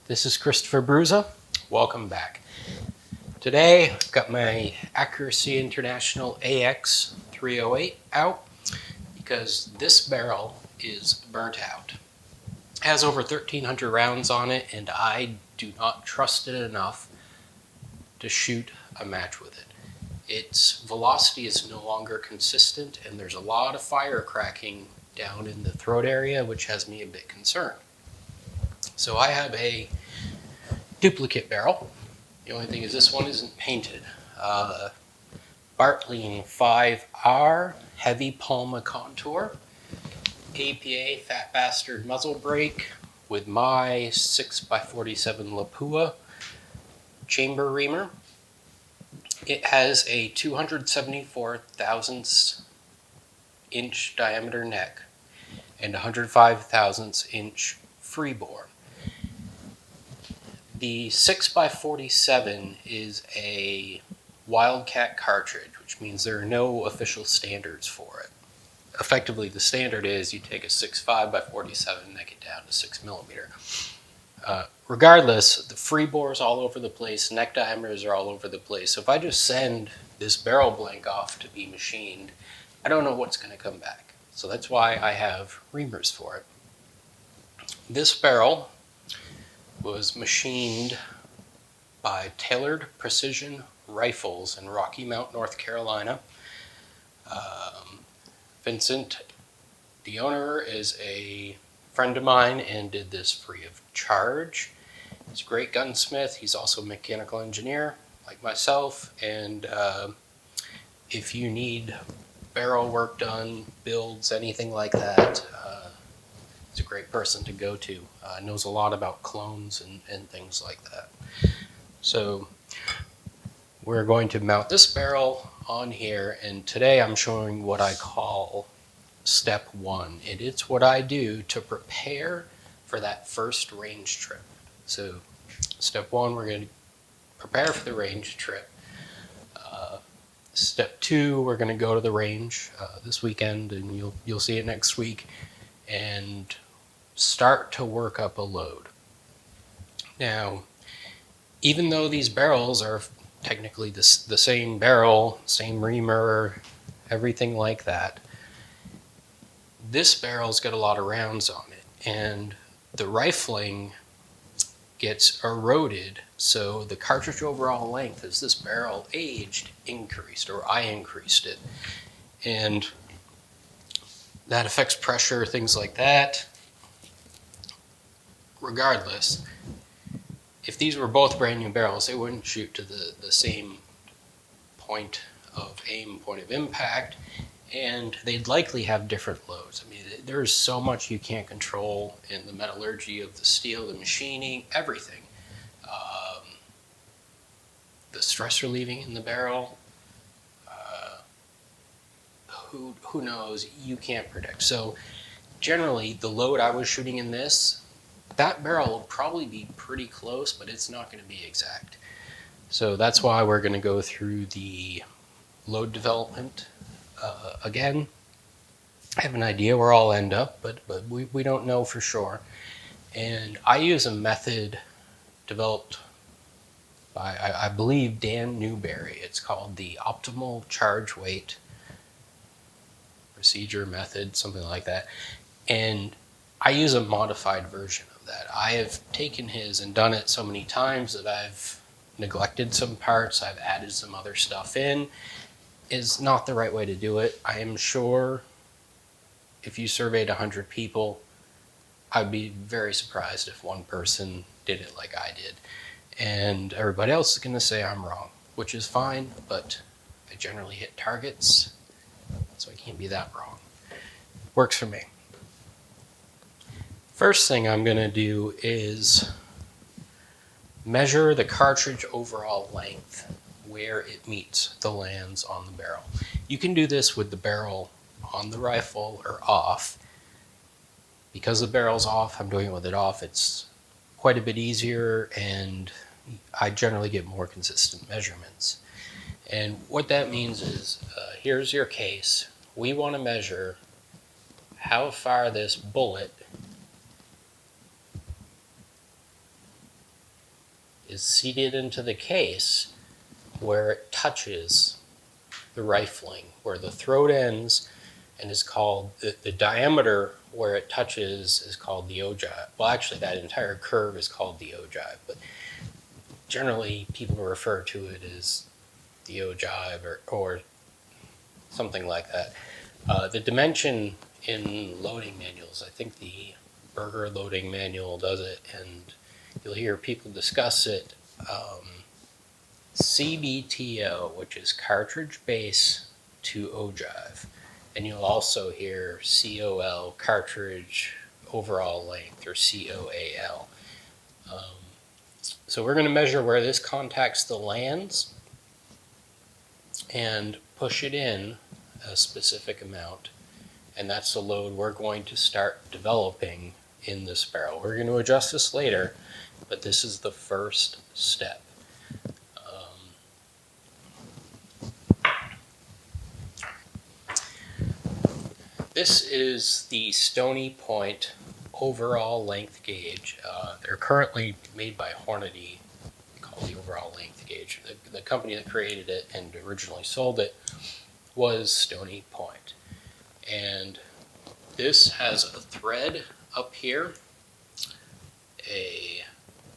This is Christopher Bruza. Welcome back. Today, I've got my Accuracy International AX 308 out because this barrel is burnt out. It has over 1,300 rounds on it, and I do not trust it enough to shoot a match with it. Its velocity is no longer consistent, and there's a lot of fire cracking down in the throat area, which has me a bit concerned. So I have a duplicate barrel. The only thing is this one isn't painted. Bartlein 5R Heavy Palma Contour, APA Fat Bastard muzzle brake with my 6x47 Lapua chamber reamer. It has a 274 thousandths inch diameter neck and 105 thousandths inch freebore. The 6x47 is a Wildcat cartridge, which means there are no official standards for it. Effectively, the standard is you take a 6.5x47, neck it down to 6mm. Regardless, the freebore is all over the place, neck diameters are all over the place. So if I just send this barrel blank off to be machined, I don't know what's going to come back. So that's why I have reamers for it. This barrel was machined by Tailored Precision Rifles in Rocky Mount, North Carolina. Vincent, the owner, is a friend of mine and did this free of charge. He's a great gunsmith. He's also a mechanical engineer like myself, and if you need barrel work done, builds, anything like that, he's a great person to go to. Knows a lot about clones and things like that. So we're going to mount this barrel on here, and today I'm showing what I call step one. And it's what I do to prepare for that first range trip. So step one, we're going to prepare for the range trip. Step two, we're going to go to the range this weekend, and you'll see it next week, and start to work up a load. Now, even though these barrels are technically the same barrel, same reamer, everything like that, this barrel's got a lot of rounds on it, and the rifling gets eroded, so the cartridge overall length as this barrel aged increased, or I increased it, and that affects pressure, things like that. Regardless, if these were both brand new barrels, they wouldn't shoot to the same point of aim, point of impact, and they'd likely have different loads. I mean, there's so much you can't control in the metallurgy of the steel, the machining, everything. The stress relieving in the barrel, who knows, you can't predict. So generally, the load I was shooting in this, that barrel will probably be pretty close, but it's not going to be exact. So that's why we're going to go through the load development again. I have an idea where I'll end up, but we don't know for sure. And I use a method developed by, I believe, Dan Newberry. It's called the Optimal Charge Weight Procedure Method, something like that. And I use a modified version of that. I have taken his and done it so many times that I've neglected some parts, I've added some other stuff in. It's not the right way to do it. I am sure if you surveyed 100 people, I'd be very surprised if one person did it like I did. And everybody else is going to say I'm wrong, which is fine, but I generally hit targets, so I can't be that wrong. Works for me. First thing I'm going to do is measure the cartridge overall length, where it meets the lands on the barrel. You can do this with the barrel on the rifle or off. Because the barrel's off, I'm doing it with it off. It's quite a bit easier, and I generally get more consistent measurements. And what that means is, here's your case. We want to measure how far this bullet is seated into the case where it touches the rifling, where the throat ends, and is called, the diameter where it touches is called the ogive. Well, actually, that entire curve is called the ogive, but generally people refer to it as the ogive or something like that. The dimension in loading manuals, I think the Burger loading manual does it, and you'll hear people discuss it. CBTO, which is cartridge base to ogive, and you'll also hear COL, cartridge overall length, or COAL. So we're going to measure where this contacts the lands and push it in a specific amount, and that's the load we're going to start developing in this barrel. We're going to adjust this later, but this is the first step. This is the Stony Point overall length gauge. They're currently made by Hornady, called the overall length gauge. The company that created it and originally sold it was Stony Point. And this has a thread up here, a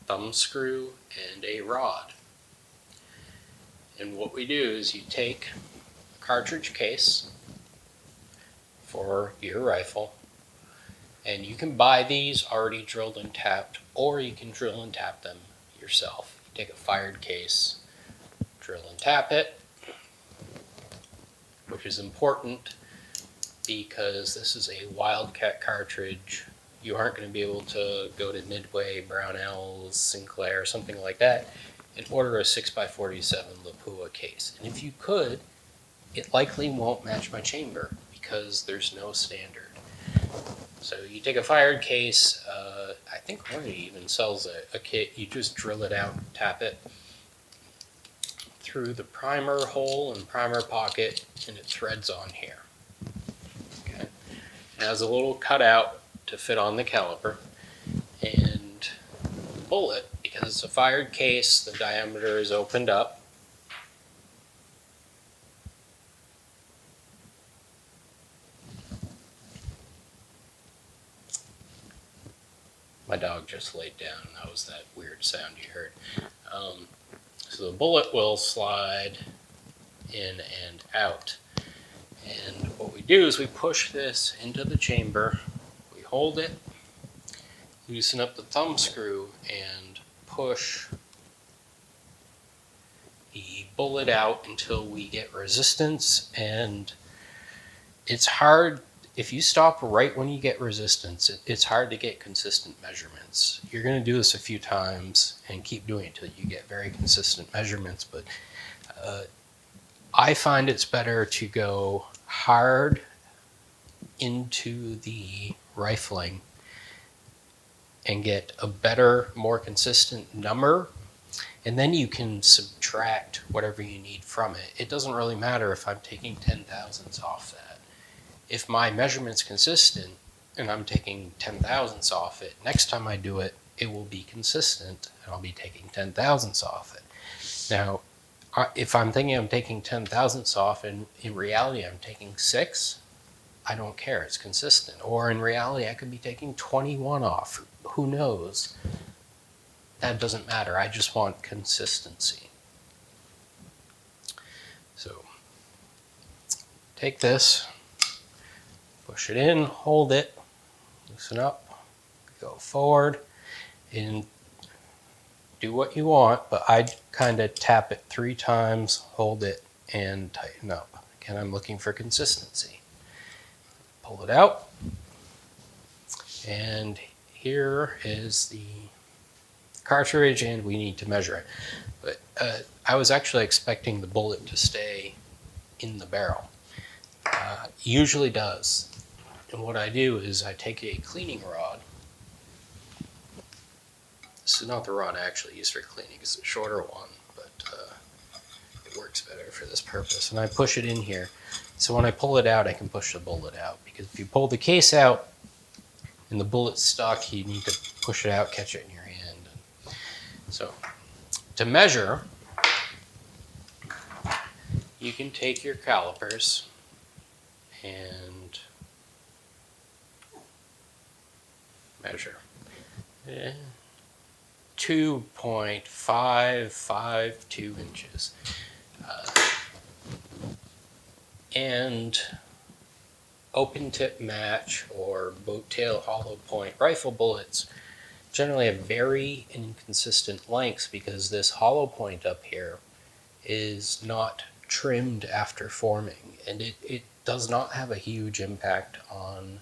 thumb screw, and a rod. And what we do is you take a cartridge case for your rifle, and you can buy these already drilled and tapped, or you can drill and tap them yourself. You take a fired case, drill and tap it, which is important because this is a Wildcat cartridge. You aren't going to be able to go to Midway, Brownells, Sinclair, something like that, and order a 6x47 Lapua case. And if you could, it likely won't match my chamber because there's no standard. So you take a fired case, I think Hornady even sells a kit. You just drill it out, tap it through the primer hole and primer pocket, and it threads on here. Okay. It has a little cutout to fit on the caliper, and the bullet, because it's a fired case, the diameter is opened up. My dog just laid down, and that was that weird sound you heard. So the bullet will slide in and out. And what we do is we push this into the chamber, we hold it, loosen up the thumb screw, and push the bullet out until we get resistance. And it's hard. If you stop right when you get resistance, it's hard to get consistent measurements. You're going to do this a few times and keep doing it until you get very consistent measurements, but I find it's better to go hard into the rifling and get a better, more consistent number, and then you can subtract whatever you need from it. It doesn't really matter if I'm taking 10 thousandths off that. If my measurement's consistent and I'm taking 10 thousandths off it, next time I do it, it will be consistent and I'll be taking 10 thousandths off it. Now, if I'm thinking I'm taking 10 thousandths off and in reality I'm taking 6, I don't care, it's consistent. Or in reality I could be taking 21 off, who knows? That doesn't matter, I just want consistency. So, take this, push it in, hold it, loosen up, go forward, and do what you want, but I kind of tap it 3 times, hold it, and tighten up. Again, I'm looking for consistency. Pull it out, and here is the cartridge, and we need to measure it. But I was actually expecting the bullet to stay in the barrel. Usually does. And what I do is I take a cleaning rod. This is not the rod I actually use for cleaning, it's a shorter one, but it works better for this purpose. And I push it in here. So when I pull it out, I can push the bullet out. Because if you pull the case out and the bullet's stuck, you need to push it out, catch it in your hand. So To measure, you can take your calipers and measure 2.552 inches. And open tip match or boat tail hollow point rifle bullets generally have very inconsistent lengths because this hollow point up here is not trimmed after forming, and it does not have a huge impact on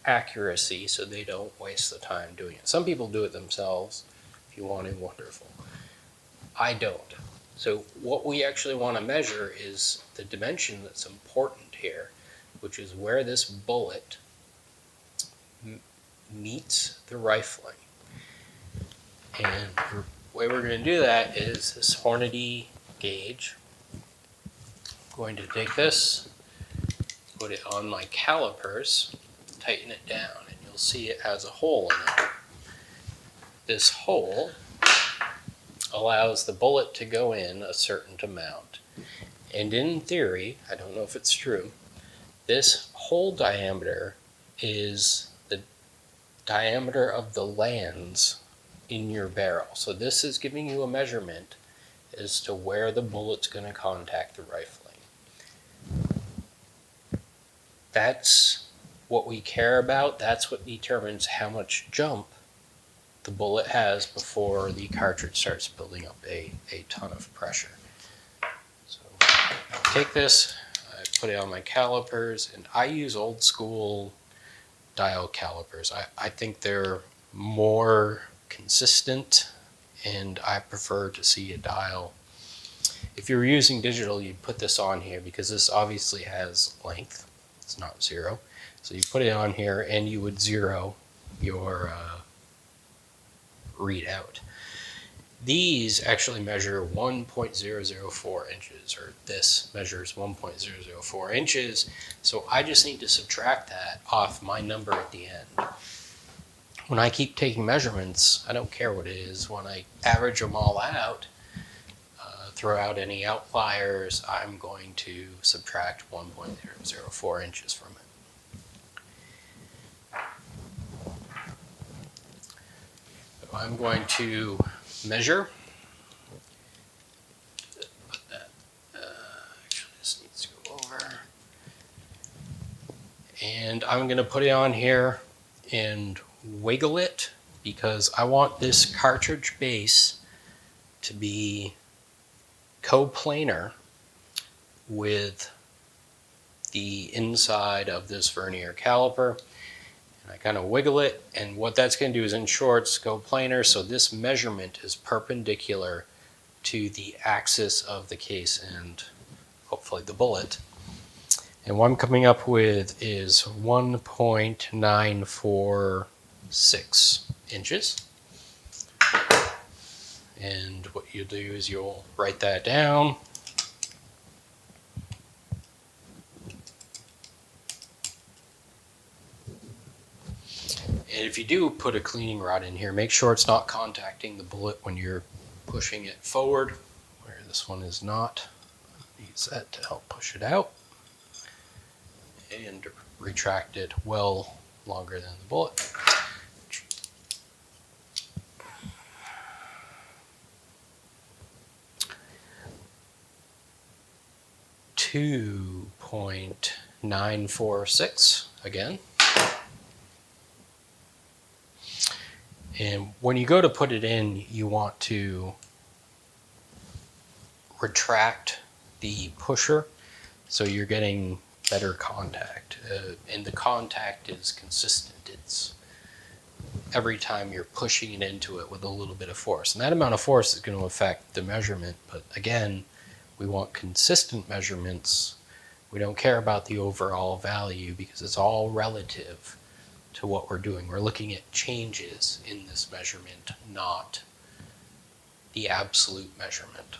accuracy, so they don't waste the time doing it. Some people do it themselves. If you want to, wonderful. I don't. So what we actually want to measure is the dimension that's important here, which is where this bullet meets the rifling. And the way we're going to do that is this Hornady gauge. I'm going to take this, put it on my calipers, tighten it down, and you'll see it has a hole in it. This hole allows the bullet to go in a certain amount. And in theory, I don't know if it's true, this hole diameter is the diameter of the lands in your barrel. So this is giving you a measurement as to where the bullet's going to contact the rifling. That's what we care about. That's what determines how much jump the bullet has before the cartridge starts building up a ton of pressure. So I take this, I put it on my calipers, and I use old school dial calipers. I think they're more consistent, and I prefer to see a dial. If you're using digital, you'd put this on here because this obviously has length. It's not zero. So you put it on here and you would zero your readout. These actually measure 1.004 inches, or this measures 1.004 inches. So I just need to subtract that off my number at the end. When I keep taking measurements, I don't care what it is. When I average them all out, throw out any outliers, I'm going to subtract 1.004 inches from it. So I'm going to measure. Actually, this needs to go over. And I'm going to put it on here and wiggle it because I want this cartridge base to be coplanar with the inside of this vernier caliper. And I kind of wiggle it, and what that's going to do is ensure it's coplanar, so this measurement is perpendicular to the axis of the case and hopefully the bullet. And what I'm coming up with is 1.946 inches. And what you'll do is you'll write that down. And if you do put a cleaning rod in here, make sure it's not contacting the bullet when you're pushing it forward, where this one is not. Use that to help push it out. And retract it well longer than the bullet. 2.946 again. And when you go to put it in, you want to retract the pusher so you're getting better contact. And the contact is consistent. It's every time you're pushing it into it with a little bit of force. And that amount of force is going to affect the measurement. But again, we want consistent measurements. We don't care about the overall value because it's all relative to what we're doing. We're looking at changes in this measurement, not the absolute measurement.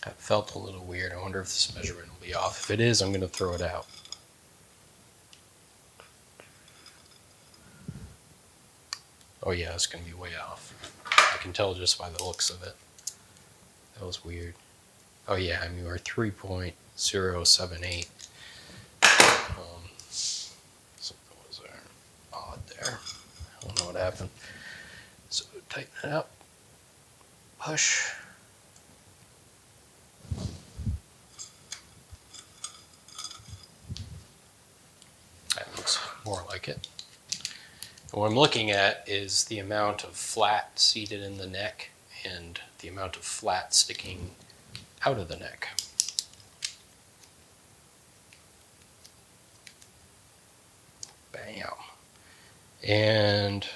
That felt a little weird. I wonder if this measurement will be off. If it is, I'm going to throw it out. Oh yeah, it's going to be way off. I can tell just by the looks of it. That was weird. Oh yeah, I mean, we're 3.078. Something was there. Odd there. I don't know what happened. So tighten it up. Push. That looks more like it. And what I'm looking at is the amount of flat seated in the neck and the amount of flat sticking out of the neck. Bam. And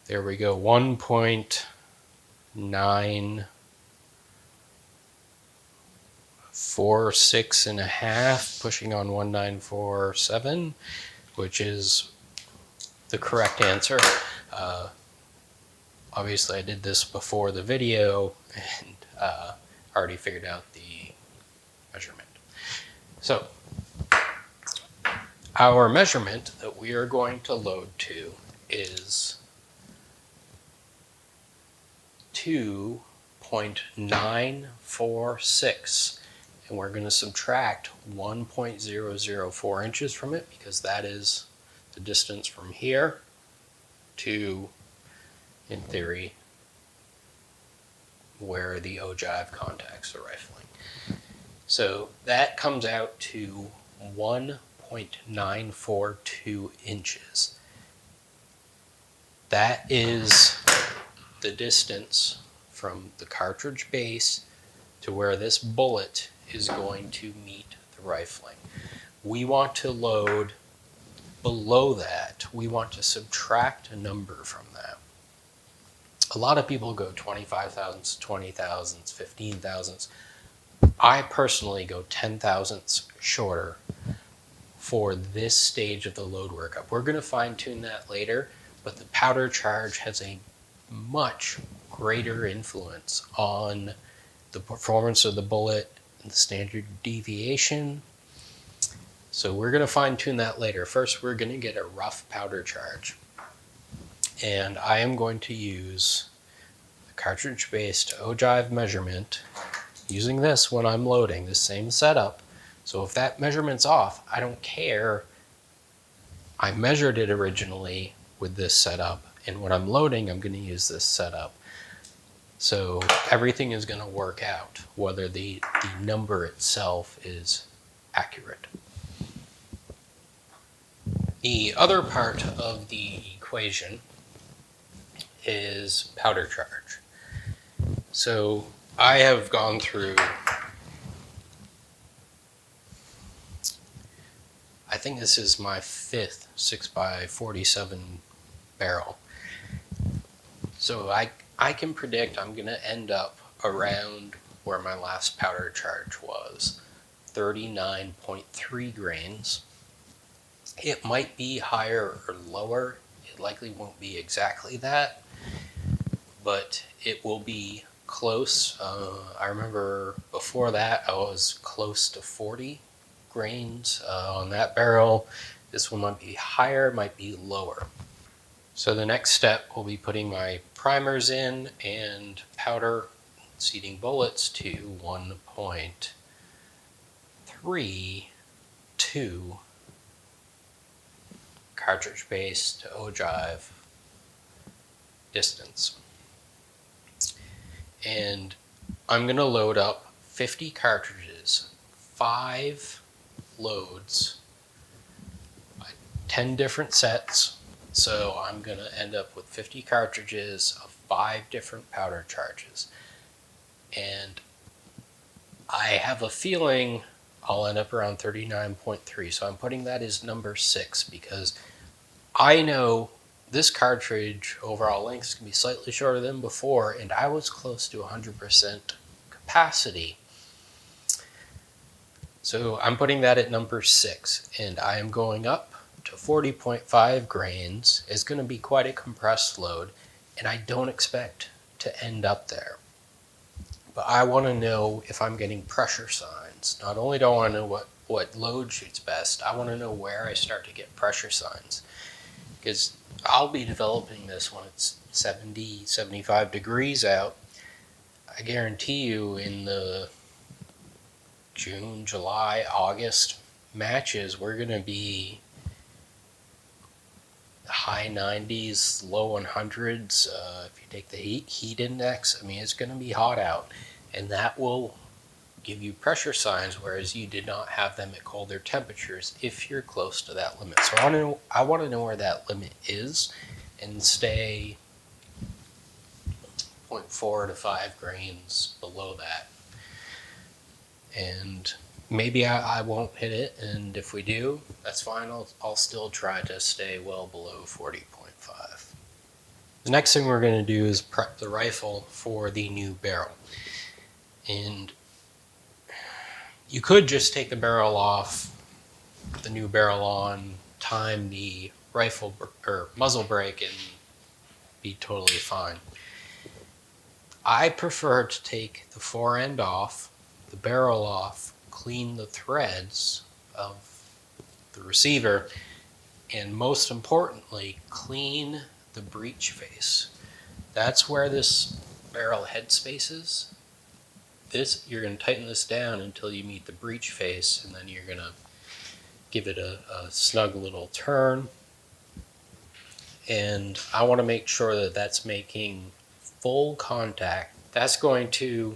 there we go, 1.946.5, pushing on 1.947, which is the correct answer. Obviously I did this before the video and already figured out the measurement. So our measurement that we are going to load to is 2.946, and we're going to subtract 1.004 inches from it because that is the distance from here to, in theory, where the ogive contacts the rifling. So that comes out to 1.942 inches. That is the distance from the cartridge base to where this bullet is going to meet the rifling. We want to load below that. We want to subtract a number from that. A lot of people go 25 thousandths, 20 thousandths, 15 thousandths. I personally go 10 thousandths shorter for this stage of the load workup. We're going to fine tune that later, but the powder charge has a much greater influence on the performance of the bullet and the standard deviation. So we're going to fine tune that later. First, we're going to get a rough powder charge. And I am going to use the cartridge-based ogive measurement using this when I'm loading, the same setup. So if that measurement's off, I don't care. I measured it originally with this setup, and when I'm loading, I'm going to use this setup. So everything is going to work out, whether the number itself is accurate. The other part of the equation is powder charge. So I have gone through, I think this is my 5th 6x47 barrel. So I can predict I'm going to end up around where my last powder charge was, 39.3 grains. It might be higher or lower. It likely won't be exactly that, but it will be close. I remember before that I was close to 40 grains on that barrel. This one might be higher, might be lower. So the next step will be putting my primers in and powder, seating bullets to 1.32 cartridge base to ogive distance. And I'm going to load up 50 cartridges, 5 loads, 10 different sets. So I'm going to end up with 50 cartridges of 5 different powder charges. And I have a feeling I'll end up around 39.3. So I'm putting that as number 6 because I know this cartridge overall length can be slightly shorter than before, and I was close to 100% capacity. So I'm putting that at number 6, and I am going up to 40.5 grains. It's going to be quite a compressed load, and I don't expect to end up there. But I want to know if I'm getting pressure signs. Not only do I want to know what load shoots best, I want to know where I start to get pressure signs. Because I'll be developing this when it's 70, 75 degrees out. I guarantee you in the June, July, August matches, we're going to be high 90s, low 100s. If you take the heat index, I mean, it's going to be hot out. And that will give you pressure signs, whereas you did not have them at colder temperatures if you're close to that limit. So I want to know where that limit is and stay 0.4 to 5 grains below that. And maybe I won't hit it, and if we do, that's fine. I'll still try to stay well below 40.5. The next thing we're going to do is prep the rifle for the new barrel. And you could just take the barrel off, the new barrel on, time the rifle or muzzle brake, and be totally fine. I prefer to take the fore end off, the barrel off, clean the threads of the receiver, and most importantly, clean the breech face. That's where this barrel headspace is. You're going to tighten this down until you meet the breech face, and then you're going to give it a snug little turn. And I want to make sure that that's making full contact. That's going to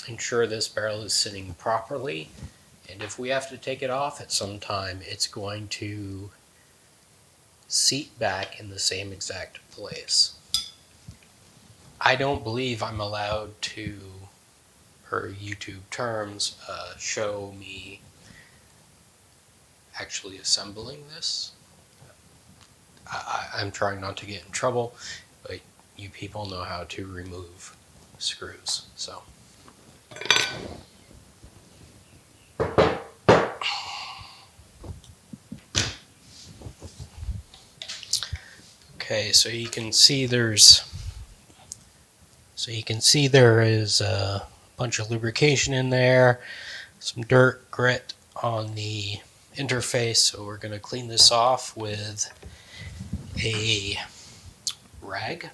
ensure this barrel is sitting properly, and if we have to take it off at some time, it's going to seat back in the same exact place. I don't believe I'm allowed to, per YouTube terms, show me actually assembling this. I'm trying not to get in trouble, but you people know how to remove screws, so. Okay, so you can see there is a bunch of lubrication in there, some dirt, grit on the interface, so we're going to clean this off with a rag.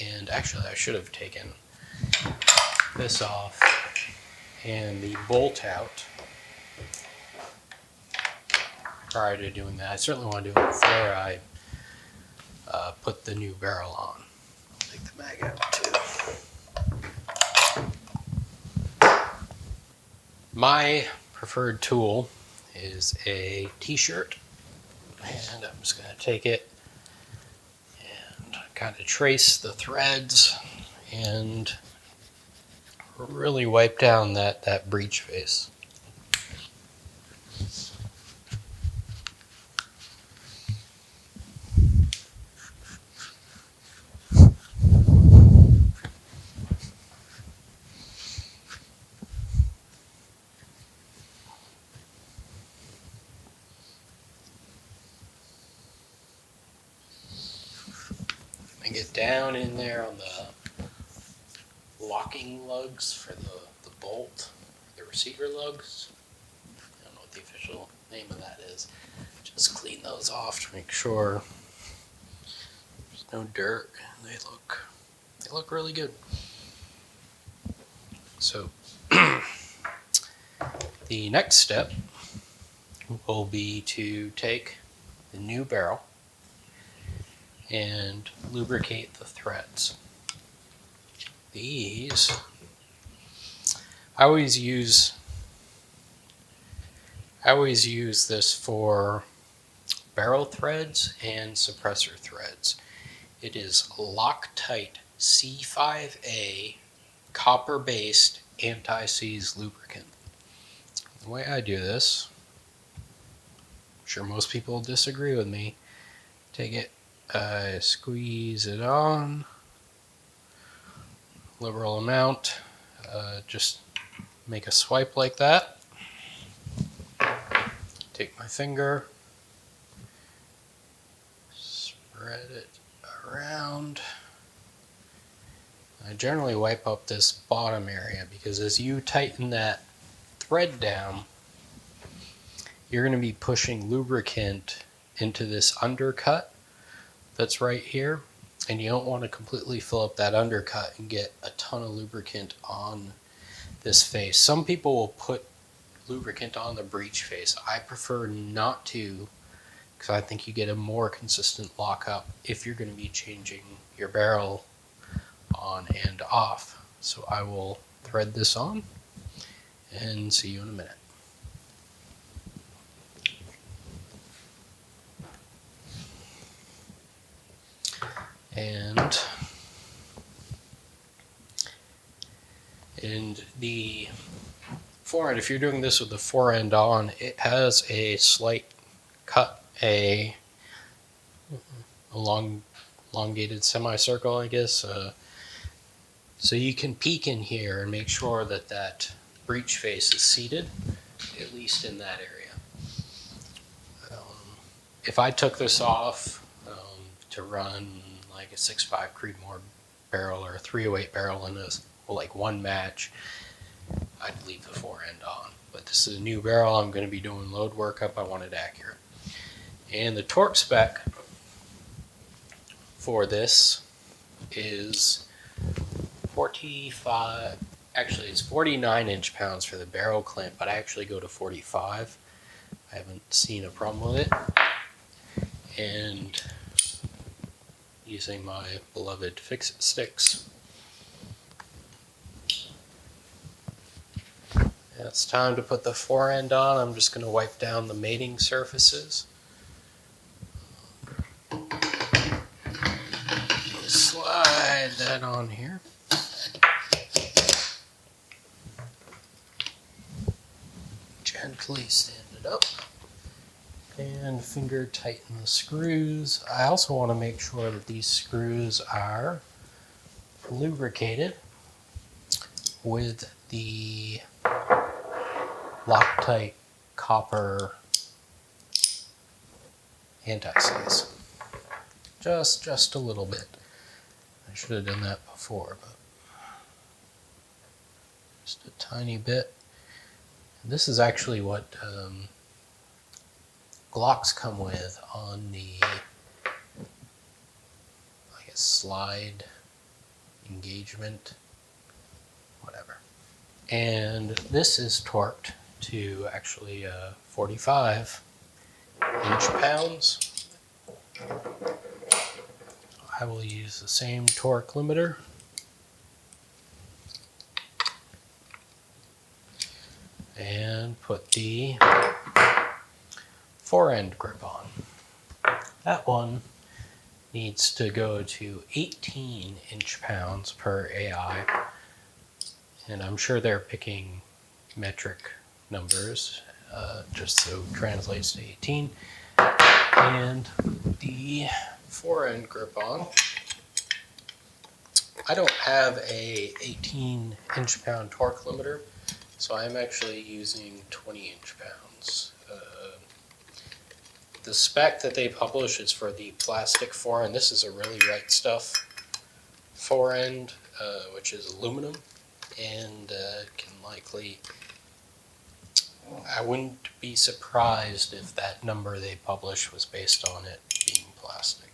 And actually I should have taken this off and the bolt out prior to doing that. I certainly want to do it before I put the new barrel on. I'll take the mag out too. My preferred tool is a t-shirt, and I'm just going to take it and kind of trace the threads and really wipe down that breech face. And get down in there on the locking lugs for the bolt, the receiver lugs. I don't know what the official name of that is. Just clean those off to make sure there's no dirt. They look really good. So the next step will be to take the new barrel and lubricate the threads. These, I always use this for barrel threads and suppressor threads. It is Loctite C5A copper-based anti-seize lubricant. The way I do this, I'm sure most people disagree with me, take it, squeeze it on, liberal amount, just make a swipe like that, take my finger, spread it around. I generally wipe up this bottom area because as you tighten that thread down, you're going to be pushing lubricant into this undercut, that's right here, and you don't want to completely fill up that undercut and get a ton of lubricant on this face. Some people will put lubricant on the breech face. I prefer not to, because I think you get a more consistent lockup if you're going to be changing your barrel on and off. So I will thread this on and see you in a minute. And the forend, if you're doing this with the forend on, it has a slight cut, a elongated semicircle, I guess. So you can peek in here and make sure that that breech face is seated, at least in that area. If I took this off to run like a 6.5 Creedmoor barrel or a 308 barrel in this, well, like one match, I'd leave the forend on. But this is a new barrel. I'm going to be doing load workup. I want it accurate. And the torque spec for this is 45. Actually, it's 49 inch-pounds for the barrel clamp, but I actually go to 45. I haven't seen a problem with it. And using my beloved fix-it sticks, it's time to put the forend on. I'm just going to wipe down the mating surfaces. Slide that on here. Gently stand it up. And finger tighten the screws. I also want to make sure that these screws are lubricated with the Loctite copper anti-seize. Just a little bit. I should have done that before, but just a tiny bit. And this is actually what Glocks come with on the, I guess, slide engagement, whatever. And this is torqued to actually 45 inch-pounds. I will use the same torque limiter. And put the forend grip on. That one needs to go to 18 inch-pounds per AI. And I'm sure they're picking metric numbers, just so it translates to 18. And the forend grip on, I don't have a 18 inch-pound torque limiter, so I'm actually using 20 inch-pounds. The spec that they publish is for the plastic forend. This is a really right stuff forend, which is aluminum, and can likely, I wouldn't be surprised if that number they publish was based on it being plastic.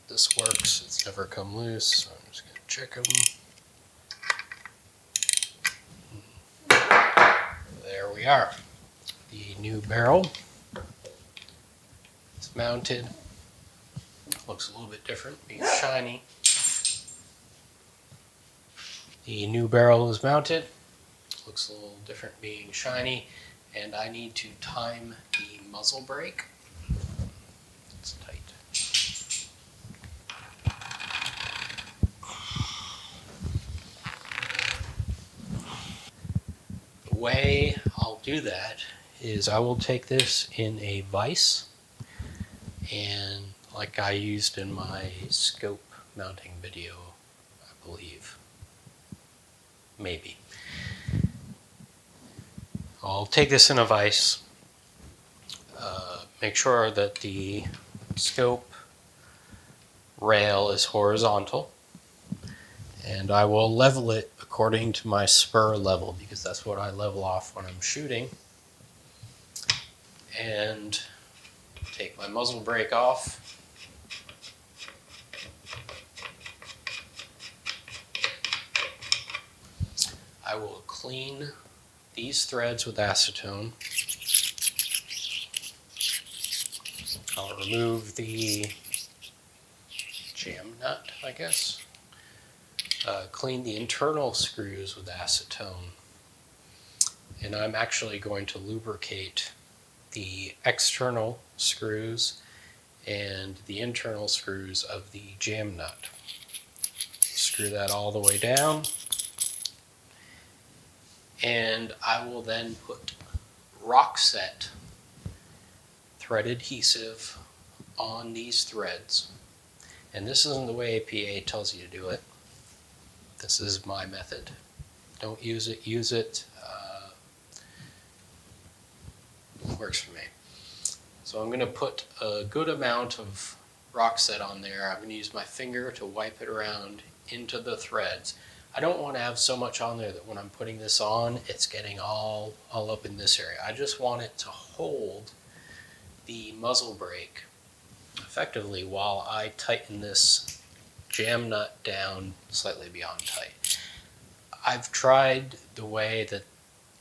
This works, it's never come loose, so I'm just going to check them. There we are. The new barrel is mounted. Looks a little bit different, being shiny. The new barrel is mounted. Looks a little different, being shiny. And I need to time the muzzle brake. It's tight. The way I'll do that is I will take this in a vise, and like I used in my scope mounting video, I believe. Maybe. I'll take this in a vise, make sure that the scope rail is horizontal, and I will level it according to my spur level, because that's what I level off when I'm shooting. And take my muzzle brake off, I will clean these threads with acetone. I'll remove the jam nut, I guess. Clean the internal screws with acetone. And I'm actually going to lubricate the external screws and the internal screws of the jam nut. Screw that all the way down. And I will then put Rockset thread adhesive on these threads. And this isn't the way APA tells you to do it. This is my method. Don't use it, use it. Works for me. So I'm going to put a good amount of Rockset on there. I'm going to use my finger to wipe it around into the threads. I don't want to have so much on there that when I'm putting this on, it's getting all up in this area. I just want it to hold the muzzle brake effectively while I tighten this jam nut down slightly beyond tight. I've tried the way that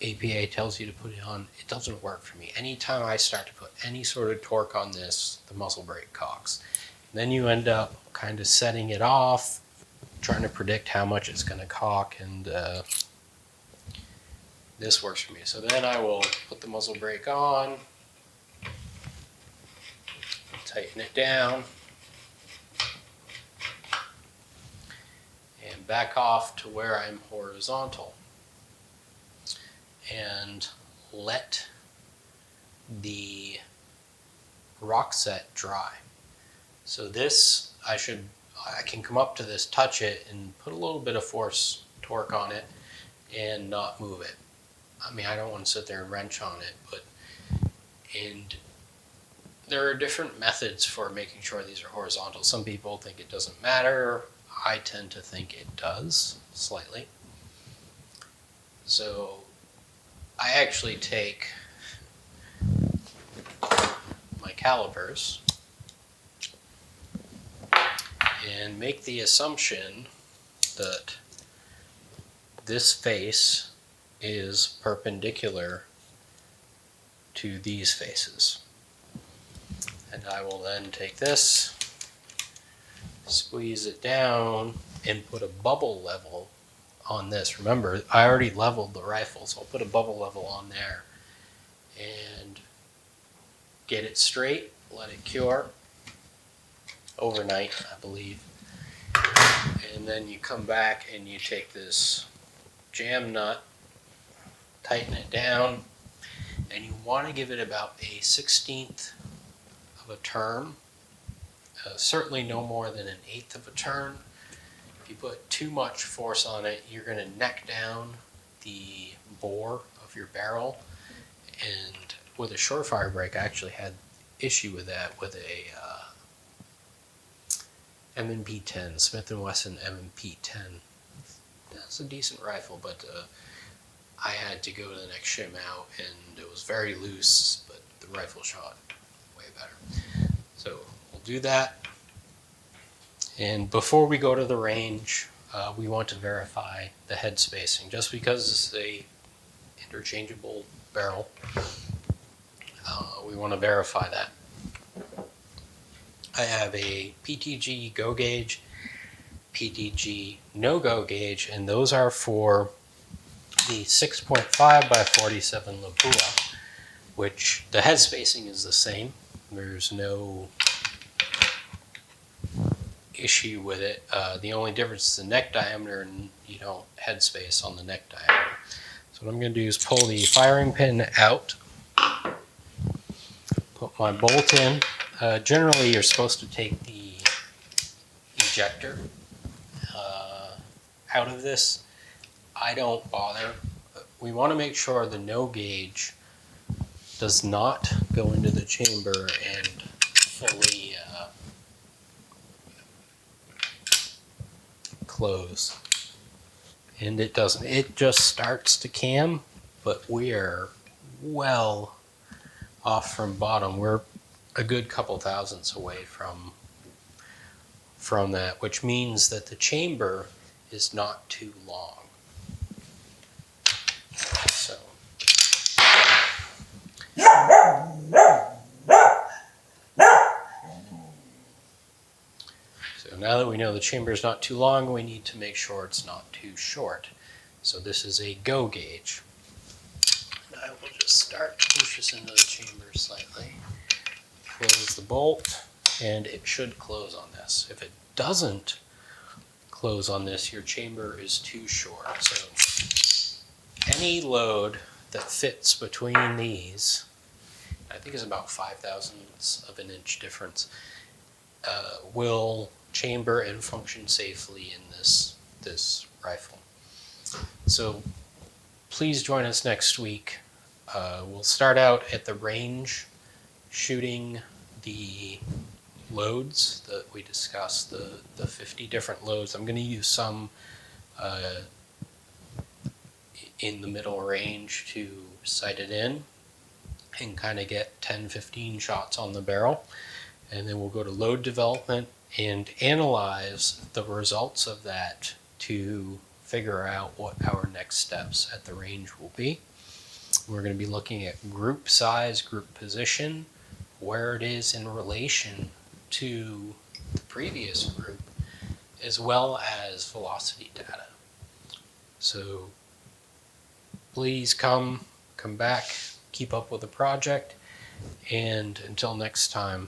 APA tells you to put it on. It doesn't work for me. Anytime I start to put any sort of torque on this, the muzzle brake cocks. And then you end up kind of setting it off, trying to predict how much it's going to cock, and this works for me. So then I will put the muzzle brake on, tighten it down, and back off to where I'm horizontal. And let the Rockset dry. So this, I can come up to this, touch it, and put a little bit of force torque on it and not move it. I mean, I don't want to sit there and wrench on it, and there are different methods for making sure these are horizontal. Some people think it doesn't matter. I tend to think it does, slightly. So I actually take my calipers and make the assumption that this face is perpendicular to these faces. And I will then take this, squeeze it down, and put a bubble level on this. Remember, I already leveled the rifle, so I'll put a bubble level on there and get it straight, let it cure overnight, I believe. And then you come back and you take this jam nut, tighten it down, and you want to give it about a 1/16 of a turn, certainly no more than an 1/8 of a turn. If you put too much force on it, you're going to neck down the bore of your barrel. And with a short fire brake, I actually had issue with that with a M&P 10, Smith & Wesson M&P 10. That's a decent rifle, but I had to go to the next shim out, and it was very loose, but the rifle shot way better. So we'll do that. And before we go to the range, we want to verify the head spacing. Just because it's a interchangeable barrel, we want to verify that. I have a PTG Go Gauge, PTG No Go Gauge, and those are for the 6.5 by 47 Lapua, which the head spacing is the same. There's no issue with it. The only difference is the neck diameter, and you don't head space on the neck diameter. So what I'm going to do is pull the firing pin out, put my bolt in. Generally, you're supposed to take the ejector out of this. I don't bother. We want to make sure the no gauge does not go into the chamber and fully close. And it doesn't. It just starts to cam, but we are well off from bottom. We're a good couple thousandths away from that, which means that the chamber is not too long. So now that we know the chamber is not too long, we need to make sure it's not too short. So this is a go gauge. And I will just start to push this into the chamber slightly. Close the bolt, and it should close on this. If it doesn't close on this, your chamber is too short. So any load that fits between these, I think is about 0.005 of an inch difference, will chamber and function safely in this rifle. So please join us next week. We'll start out at the range shooting the loads that we discussed, the 50 different loads. I'm going to use some in the middle range to sight it in and kind of get 10-15 shots on the barrel. And then we'll go to load development and analyze the results of that to figure out what our next steps at the range will be. We're going to be looking at group size, group position, where it is in relation to the previous group, as well as velocity data. So please come back, keep up with the project, and until next time,